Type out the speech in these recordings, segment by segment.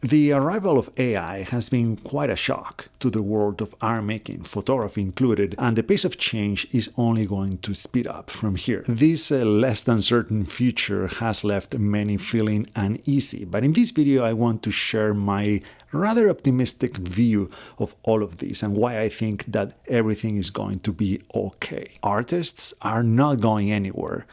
The arrival of AI has been quite a shock to the world of art making, photography included, and the pace of change is only going to speed up from here. This less than certain future has left many feeling uneasy, but in this video I want to share my rather optimistic view of all of this and why I think that everything is going to be okay. Artists are not going anywhere.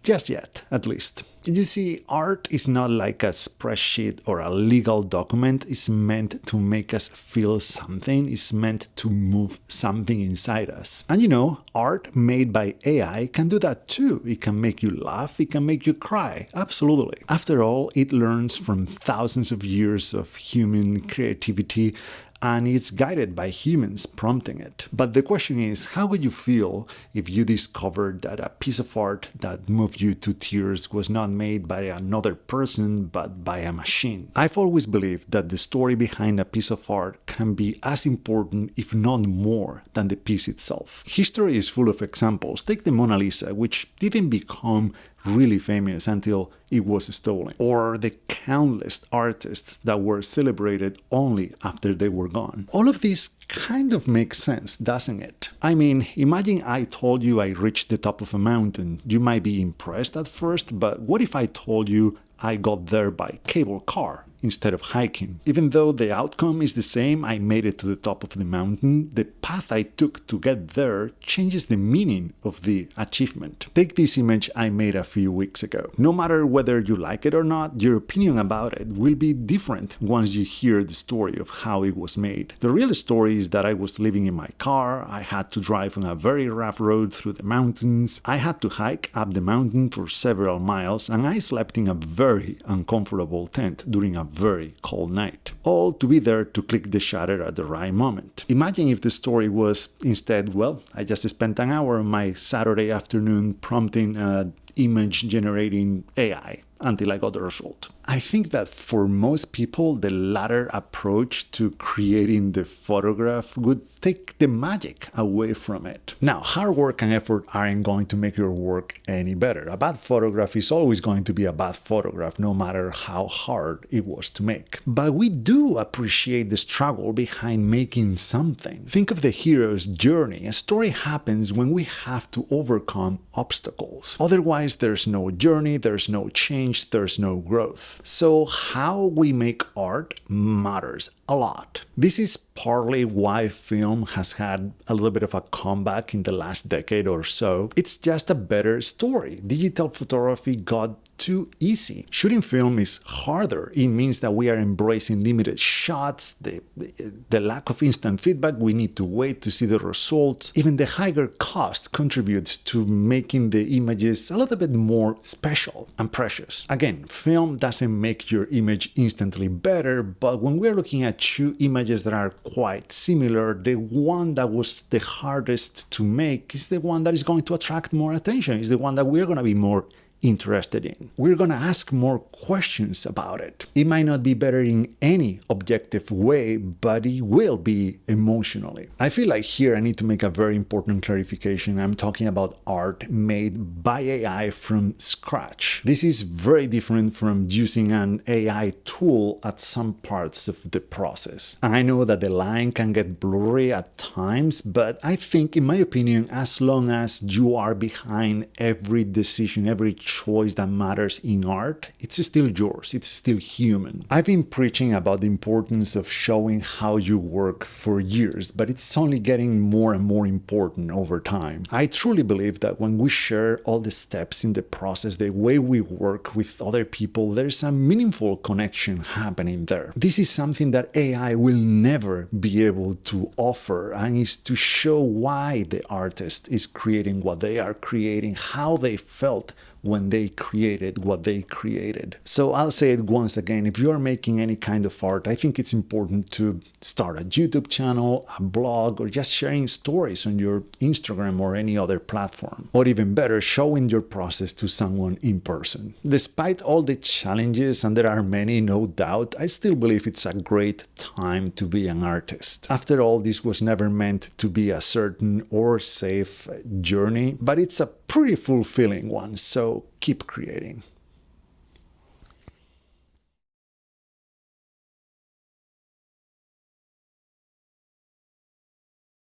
Just yet, at least. You see, art is not like a spreadsheet or a legal document. It's meant to make us feel something. It's meant to move something inside us. And you know, art made by AI can do that too. It can make you laugh. It can make you cry. Absolutely. After all, it learns from thousands of years of human creativity, and it's guided by humans prompting it. But the question is, how would you feel if you discovered that a piece of art that moved you to tears was not made by another person, but by a machine? I've always believed that the story behind a piece of art can be as important, if not more, than the piece itself. History is full of examples. Take the Mona Lisa, which didn't become really famous until it was stolen, or the countless artists that were celebrated only after they were gone. All of this kind of makes sense, doesn't it? I mean, imagine I told you I reached the top of a mountain. You might be impressed at first, but what if I told you I got there by cable car instead of hiking? Even though the outcome is the same, I made it to the top of the mountain, the path I took to get there changes the meaning of the achievement. Take this image I made a few weeks ago. No matter whether you like it or not, your opinion about it will be different once you hear the story of how it was made. The real story is that I was living in my car, I had to drive on a very rough road through the mountains, I had to hike up the mountain for several miles, and I slept in a very uncomfortable tent during a very cold night, all to be there to click the shutter at the right moment. Imagine if the story was instead, well, I just spent an hour on my Saturday afternoon prompting an image generating AI until I got the result. I think that for most people, the latter approach to creating the photograph would take the magic away from it. Now, hard work and effort aren't going to make your work any better. A bad photograph is always going to be a bad photograph, no matter how hard it was to make. But we do appreciate the struggle behind making something. Think of the hero's journey. A story happens when we have to overcome obstacles. Otherwise, there's no journey, there's no change, there's no growth. So how we make art matters a lot. This is partly why film has had a little bit of a comeback in the last decade or so. It's just a better story. Digital photography got too easy. Shooting film is harder. It means that we are embracing limited shots, the lack of instant feedback, we need to wait to see the results. Even the higher cost contributes to making the images a little bit more special and precious. Again, film doesn't make your image instantly better, but when we're looking at two images that are quite similar, the one that was the hardest to make is the one that is going to attract more attention, is the one that we're going to be more interested in. We're going to ask more questions about it. It might not be better in any objective way, but it will be emotionally. I feel like here I need to make a very important clarification. I'm talking about art made by AI from scratch. This is very different from using an AI tool at some parts of the process. And I know that the line can get blurry at times, but I think, in my opinion, as long as you are behind every decision, every choice that matters in art, it's still yours, it's still human. I've been preaching about the importance of showing how you work for years, but it's only getting more and more important over time. I truly believe that when we share all the steps in the process, the way we work with other people, there's a meaningful connection happening there. This is something that AI will never be able to offer, and is to show why the artist is creating what they are creating, how they felt when they created what they created. So I'll say it once again, if you are making any kind of art, I think it's important to start a YouTube channel, a blog, or just sharing stories on your Instagram or any other platform. Or even better, showing your process to someone in person. Despite all the challenges, and there are many, no doubt, I still believe it's a great time to be an artist. After all, this was never meant to be a certain or safe journey, but it's a pretty fulfilling one, so keep creating.